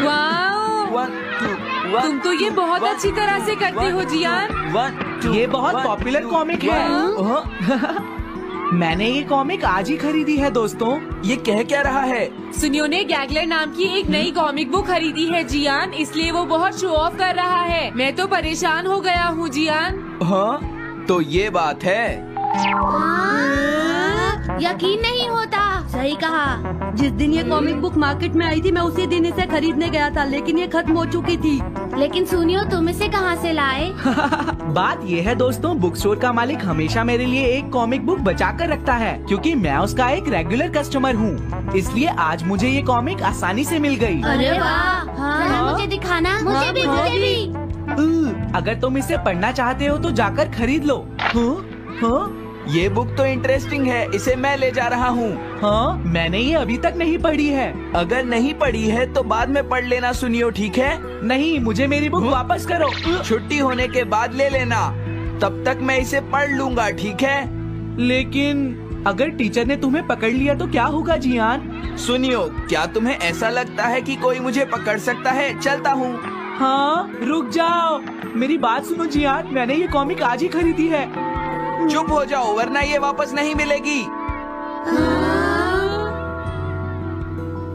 वाह, तुम तो ये बहुत अच्छी तरह से करते हो जियान। ये बहुत पॉपुलर कॉमिक है। मैंने ये कॉमिक आज ही खरीदी है दोस्तों। ये कह क्या रहा है? सुनियो ने गैगलर नाम की एक नई कॉमिक बुक खरीदी है जियान, इसलिए वो बहुत शो ऑफ कर रहा है। मैं तो परेशान हो गया हूँ जियान। हाँ, तो ये बात है। यकीन नहीं होता। सही कहा। जिस दिन ये कॉमिक बुक मार्केट में आई थी मैं उसी दिन इसे खरीदने गया था, लेकिन ये खत्म हो चुकी थी। लेकिन सुनियो, तुम इसे कहाँ से लाए? बात ये है दोस्तों, बुक स्टोर का मालिक हमेशा मेरे लिए एक कॉमिक बुक बचा कर रखता है, क्योंकि मैं उसका एक रेगुलर कस्टमर हूँ। इसलिए आज मुझे ये कॉमिक आसानी से मिल गई। अरे वाह, हाँ, मुझे दिखाना। मुझे भी। अगर तुम इसे पढ़ना चाहते हो तो जाकर खरीद लो। हाँ? ये बुक तो इंटरेस्टिंग है, इसे मैं ले जा रहा हूँ। हाँ, मैंने ये अभी तक नहीं पढ़ी है। अगर नहीं पढ़ी है तो बाद में पढ़ लेना सुनियो, ठीक है? नहीं, मुझे मेरी बुक वापस करो। छुट्टी होने के बाद ले लेना, तब तक मैं इसे पढ़ लूँगा, ठीक है? लेकिन अगर टीचर ने तुम्हें पकड़ लिया तो क्या होगा जियान? सुनियो, क्या तुम्हें ऐसा लगता है कि कोई मुझे पकड़ सकता है? चलता हूँ। हाँ, रुक जाओ, मेरी बात सुनो जियान, मैंने ये कॉमिक आज ही खरीदी है। चुप हो जाओ, वरना ये वापस नहीं मिलेगी।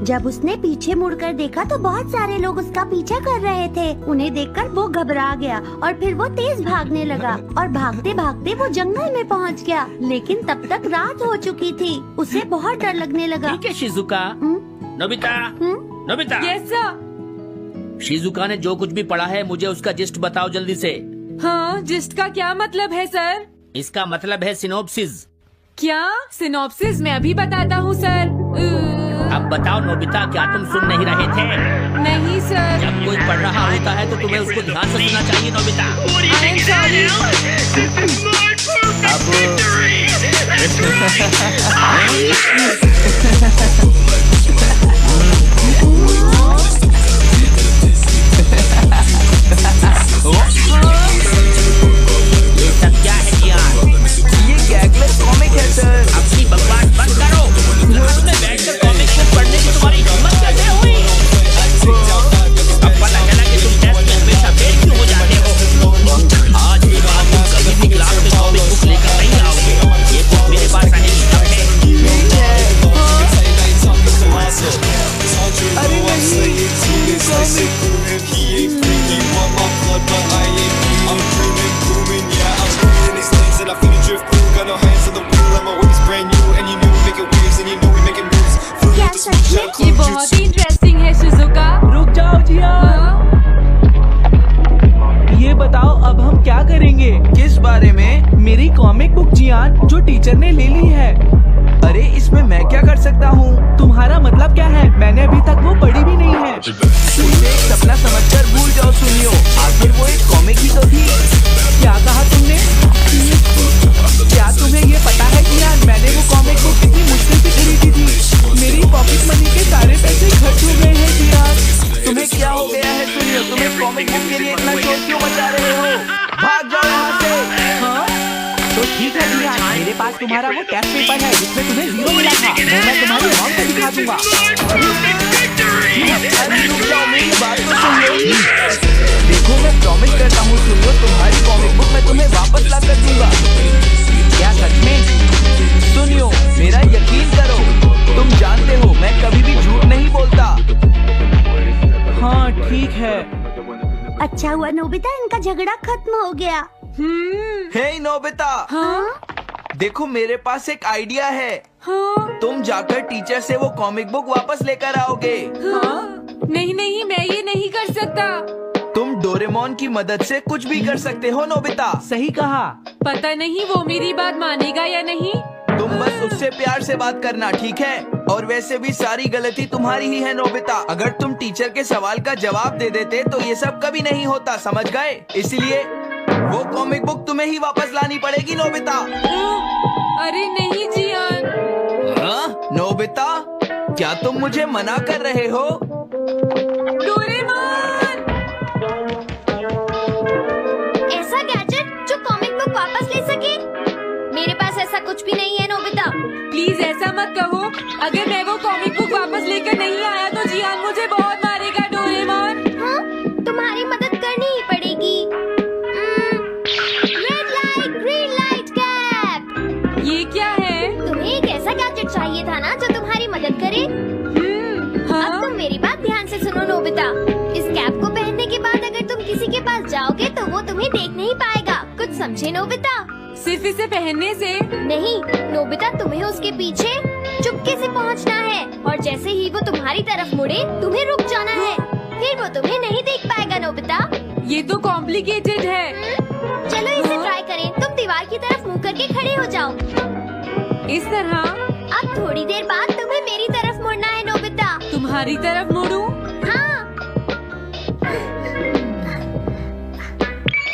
जब उसने पीछे मुड़कर देखा तो बहुत सारे लोग उसका पीछा कर रहे थे। उन्हें देखकर वो घबरा गया और फिर वो तेज भागने लगा और भागते भागते वो जंगल में पहुंच गया। लेकिन तब तक रात हो चुकी थी। उसे बहुत डर लगने लगा। ठीक है Shizuka. Nobita, Nobita. Yes sir. Shizuka ने जो कुछ भी पढ़ा है मुझे उसका जिस्ट बताओ जल्दी से। हाँ, जिस्ट का क्या मतलब है सर? इसका मतलब है सिनोप्सिस। क्या? सिनॉप्सिस मैं अभी बताता हूँ सर। अब बताओ नोबिता, क्या तुम सुन नहीं रहे थे? नहीं सर। जब कोई पढ़ रहा होता है तो तुम्हें उसको ध्यान से सुनना चाहिए नोबिता। आई एम ये सब क्या है जियान? ये गैगलर कॉमिक है सर। अपनी बकवास बंद करो। क्लास में बैठकर कॉमिक बुक पढ़ने की तुम्हारी हिम्मत कैसे हुई? अब पता चला कि तुम टेस्ट में हमेशा फेल क्यों हो जाते हो। आज के बाद तुम कभी भी क्लास में कॉमिक बुक लेकर नहीं आओगे। ये बुक मेरे पास रहेगी, सब है। अरे क्या सच में? ये बहुत ही इंटरेस्टिंग है शिजुका। रुक जाओ जियान, ये बताओ अब हम क्या करेंगे? किस बारे में? मेरी कॉमिक बुक जियान, जो टीचर ने ले ली है। अरे इसमें मैं क्या कर सकता हूँ? तुम्हारा मतलब क्या है? मैंने अभी तक वो पढ़ी भी नहीं है। उसे एक सपना समझकर भूल जाओ सुनियो, आखिर वो एक कॉमिक ही तो थी। क्या कहा तुमने? क्या तुम्हें ये पता है जियान, मैंने वो कॉमिक बुक कितनी मुश्किल से खरीदी थी। मेरी पॉकेट मनी के सारे पैसे खर्च हो गए हैं जियान। तुम्हें क्या हो गया है सुनियो? तुम्हें कॉमिक बुक के लिए इतना शोर क्यों मचा रहे हो? भाग जाओ यहाँ से। हाँ? तो ठीक है जियान, मेरे पास तुम्हारा वो टेस्ट पेपर है जिसमें तुम्हें 0 मिला था। वो मैं तुम्हारी मॉम को दिखा दूंगा। अरे रुक जाओ, मेरी बात तो सुन लो। देखो मैं प्रॉमिस करता हूँ सुनियो, तुम्हारी कॉमिक बुक मैं तुम्हें वापस ला कर दूंगा। क्या सच में? सुनियो, मेरा यकीन करो, तुम जानते हो मैं कभी भी झूठ नहीं बोलता। हाँ ठीक है। अच्छा हुआ नोबिता, इनका झगड़ा खत्म हो गया। हे नोबिता, हाँ? देखो मेरे पास एक आइडिया है। हाँ? तुम जाकर टीचर से वो कॉमिक बुक वापस लेकर आओगे। हाँ? नहीं नहीं, मैं ये नहीं कर सकता। तुम डोरेमोन की मदद से कुछ भी कर सकते हो नोबिता। सही कहा। पता नहीं वो मेरी बात मानेगा या नहीं। तुम बस उससे प्यार से बात करना, ठीक है? और वैसे भी सारी गलती तुम्हारी ही है नोबिता। अगर तुम टीचर के सवाल का जवाब दे देते तो ये सब कभी नहीं होता, समझ गए? इसलिए वो कॉमिक बुक तुम्हें ही वापस लानी पड़ेगी नोबिता। अरे नहीं जियान। हाँ? नोबिता, क्या तुम मुझे मना कर रहे हो? डोरेमोन! ऐसा गैजेट जो कॉमिक बुक वापस ले सके? मेरे पास ऐसा कुछ भी नहीं है नोबिता। प्लीज ऐसा मत कहो। अगर मैं वो कॉमिक बुक वापस लेकर नहीं आया तो जियान मुझे बहुत मारेगा डोरेमोन। हाँ, तुम्हारी मदद करनी ही पड़ेगी। Red light, green light cap. ये क्या है? तुम्हें एक ऐसा गैजेट चाहिए था ना जो तुम्हारी मदद करे। हाँ? अब तुम मेरी बात ध्यान से सुनो नोबिता। इस कैप को पहनने के बाद अगर तुम किसी के पास जाओगे तो वो तुम्हें देख नहीं पाएगा। कुछ समझे नोबिता? सिर्फ इसे पहनने से? नहीं नोबिता, तुम्हें उसके पीछे चुपके से पहुंचना है और जैसे ही वो तुम्हारी तरफ मुड़े तुम्हें रुक जाना है, फिर वो तुम्हें नहीं देख पाएगा नोबिता। ये तो कॉम्प्लिकेटेड है। चलो इसे ट्राई करें। तुम दीवार की तरफ मुंह करके खड़े हो जाओ। इस तरह? अब थोड़ी देर बाद तुम्हें मेरी तरफ मुड़ना है नोबिता। तुम्हारी तरफ मुड़ूं? हाँ।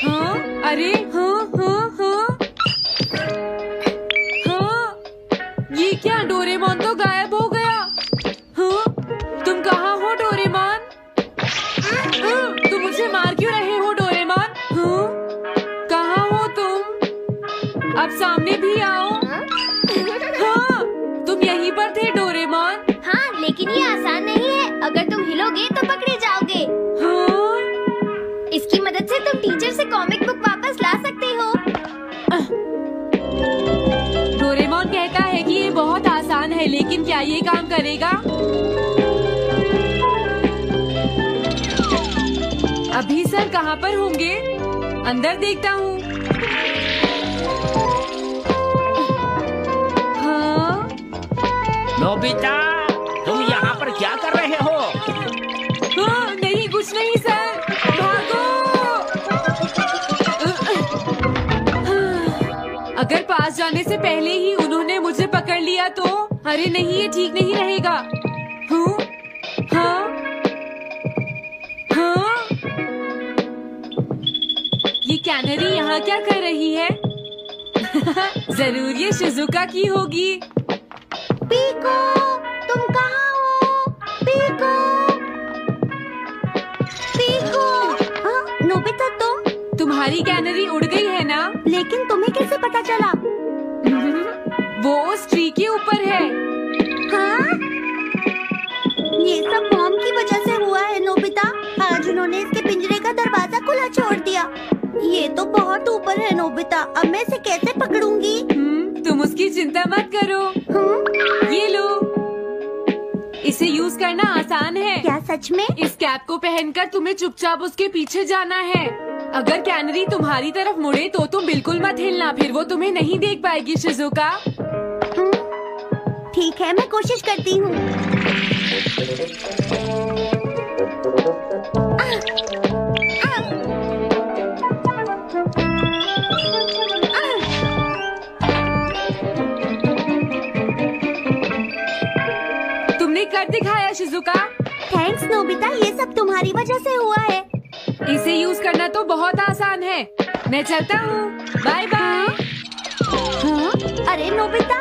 हाँ? अरे हाँ हाँ हाँ हाँ, ये क्या? डोरेमोन तो गायब हो गया। हाँ? तुम कहाँ हो डोरेमोन? हाँ? तुम मुझे मार क्यों रहे हो डोरेमोन? हाँ? कहाँ हो तुम? अब सामने भी आओ। हाँ, तुम यहीं पर थे डोरेमोन। हाँ, लेकिन ये आसान नहीं है। अगर तुम हिलोगे तो पकड़े जाओगे। हाँ? इसकी मदद से तुम टीचर से कॉमिक बुक वापस ला सकते हो। डोरेमोन कहता है कि ये बहुत आसान है, लेकिन क्या ये काम करेगा? अभी सर कहाँ पर होंगे? अंदर देखता हूँ। हाँ? नोबिता, तुम यहाँ पर क्या कर रहे हो? हाँ, नहीं कुछ नहीं सर, भागो। अगर पास जाने से पहले ही उन्होंने मुझे पकड़ लिया तो? अरे नहीं, ये ठीक नहीं रहेगा। हाँ? हाँ? हाँ? ये कैनरी यहाँ क्या कर रही है? जरूर ये शिजुका की होगी। पीको, तुम कहाँ हो? Piko, Piko. हाँ, नोबिता तुम्हारी कैनरी उड़ गई है ना? लेकिन तुम्हें कैसे पता चला? वो उस ट्री के ऊपर है। हाँ? ये सब मॉम की वजह से हुआ है नोबिता। आज उन्होंने इसके पिंजरे का दरवाजा खुला छोड़ दिया। ये तो बहुत ऊपर है नोबिता। अब मैं इसे कैसे पकड़ूंगी? तुम उसकी चिंता मत करो। ये लो, इसे यूज करना आसान है। क्या सच में? इस कैप को पहनकर तुम्हें चुपचाप उसके पीछे जाना है। अगर कैनरी तुम्हारी तरफ मुड़े तो तुम बिल्कुल मत हिलना, फिर वो तुम्हें नहीं देख पाएगी शिजुका। ठीक है, मैं कोशिश करती हूँ। तुमने कर दिखाया शिजुका। थैंक्स नोबिता, ये सब तुम्हारी वजह से हुआ है। इसे यूज करना तो बहुत आसान है। मैं चलता हूँ, बाय बाय। हाँ? अरे नोबिता,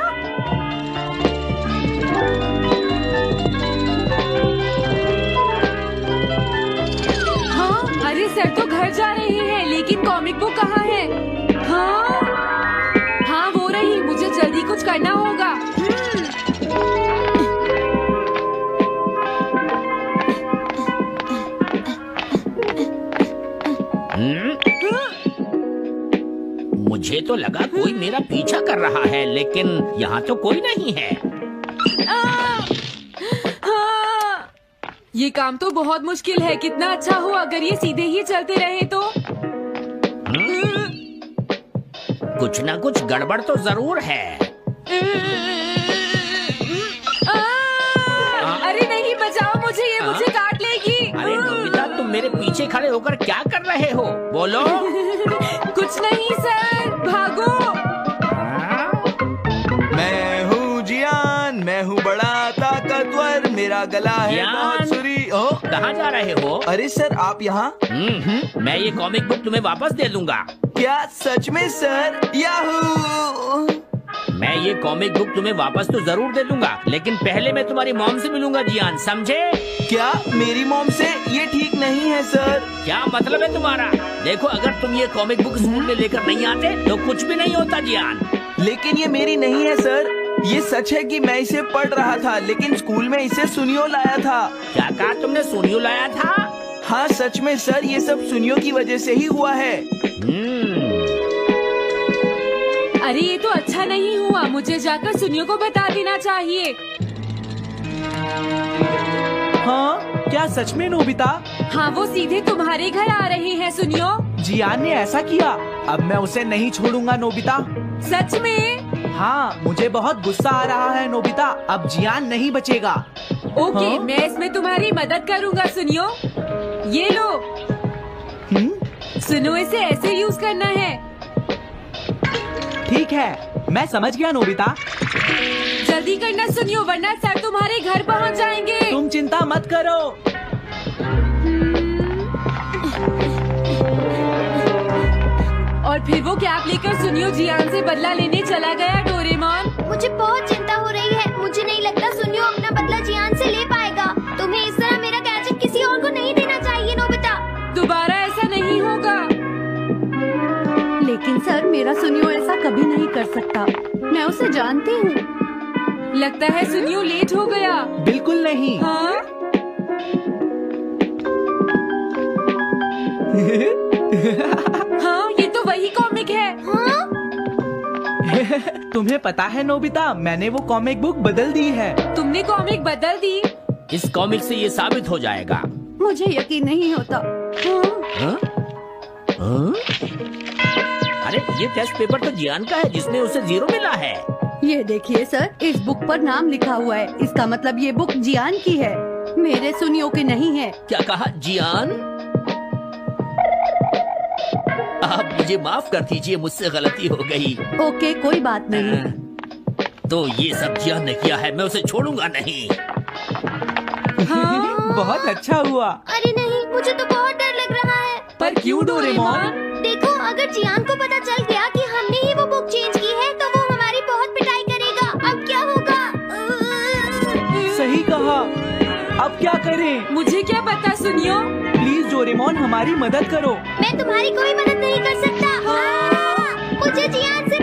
हाँ? अरे सर तो घर जा रहे हैं, लेकिन कॉमिक बुक कहाँ है? हाँ? हाँ वो रही, मुझे जल्दी कुछ करना होगा। मुझे तो लगा कोई मेरा पीछा कर रहा है, लेकिन यहाँ तो कोई नहीं है। हाँ, ये काम तो बहुत मुश्किल है। कितना अच्छा हो अगर ये सीधे ही चलते रहे तो। कुछ ना कुछ गड़बड़ तो जरूर है। अरे नहीं, बचाओ मुझे, ये मुझे काट लेगी। अरे नोबिता, तुम मेरे पीछे खड़े होकर क्या कर रहे हो? बोलो। कुछ नहीं सर, भागो। मैं हूँ जियान, मैं हूँ बड़ा ताकतवर, मेरा गला है जियान? बहुत सुरी। ओ, कहाँ जा रहे हो? अरे सर आप यहाँ? मैं ये कॉमिक बुक तुम्हें वापस दे दूंगा। क्या सच में सर? याहू! मैं ये कॉमिक बुक तुम्हें वापस तो जरूर दे दूंगा, लेकिन पहले मैं तुम्हारी मॉम से मिलूंगा जियान, समझे? क्या मेरी मॉम से? ये ठीक नहीं है सर। क्या मतलब है तुम्हारा? देखो, अगर तुम ये कॉमिक बुक स्कूल में लेकर नहीं आते तो कुछ भी नहीं होता जियान। लेकिन ये मेरी नहीं है सर। ये सच है कि मैं इसे पढ़ रहा था, लेकिन स्कूल में इसे सुनियो लाया था। क्या कहा तुमने? सुनियो लाया था? हाँ सच में सर, ये सब सुनियो की वजह से ही हुआ है। अरे ये तो अच्छा नहीं हुआ, मुझे जाकर सुनियो को बता देना चाहिए। हाँ क्या सच में नोबिता? हाँ वो सीधे तुम्हारे घर आ रहे हैं सुनियो। जियान ने ऐसा किया? अब मैं उसे नहीं छोड़ूंगा नोबिता। सच में? हाँ मुझे बहुत गुस्सा आ रहा है नोबिता, अब जियान नहीं बचेगा। ओके हाँ? मैं इसमें तुम्हारी मदद करूँगा सुनियो। ये लो सुनो, इसे ऐसे यूज करना है। ठीक है मैं समझ गया नोबिता। जल्दी करना सुनियो, वरना सर तुम्हारे घर पहुँच जाएंगे। तुम चिंता मत करो। और फिर वो कैप लेकर सुनियो जियान से बदला लेने चला गया। डोरेमोन, मुझे बहुत चिंता हो रही है। मुझे नहीं लगता सुनियो अपना बदला जियान से ले पाएगा। तुम्हें इस तरह मेरा गैजेट किसी और को नहीं देना चाहिए नोबिता। दोबारा ऐसा नहीं होगा। लेकिन सर मेरा सुनियो ऐसा कभी नहीं कर सकता, मैं उसे जानती हूँ। लगता है सुनियो लेट हो गया। बिल्कुल नहीं। हाँ? हाँ ये तो वही कॉमिक है। हाँ? तुम्हें पता है नोबिता, मैंने वो कॉमिक बुक बदल दी है। तुमने कॉमिक बदल दी? इस कॉमिक से ये साबित हो जाएगा। मुझे यकीन नहीं होता। हाँ? हाँ? अरे ये टेस्ट पेपर तो जियान का है, जिसमें उसे 0 मिला है। ये देखिए सर, इस बुक पर नाम लिखा हुआ है। इसका मतलब ये बुक जियान की है, मेरे सुनियो की नहीं है। क्या कहा? जियान? आप मुझे माफ कर दीजिए, मुझसे गलती हो गई। ओके कोई बात नहीं। तो ये सब जियान ने किया है, मैं उसे छोड़ूंगा नहीं। हाँ? बहुत अच्छा हुआ। अरे नहीं, मुझे तो बहुत डर लग रहा है। पर क्यों डोरेमोन? देखो, अगर जियान को पता चल गया कि हमने ही वो बुक चेंज की है, तो वो हमारी बहुत पिटाई करेगा। अब क्या होगा? सही कहा, अब क्या करें? मुझे क्या पता सुनियो। प्लीज डोरेमोन हमारी मदद करो। मैं तुम्हारी कोई मदद नहीं कर सकता। मुझे जियान से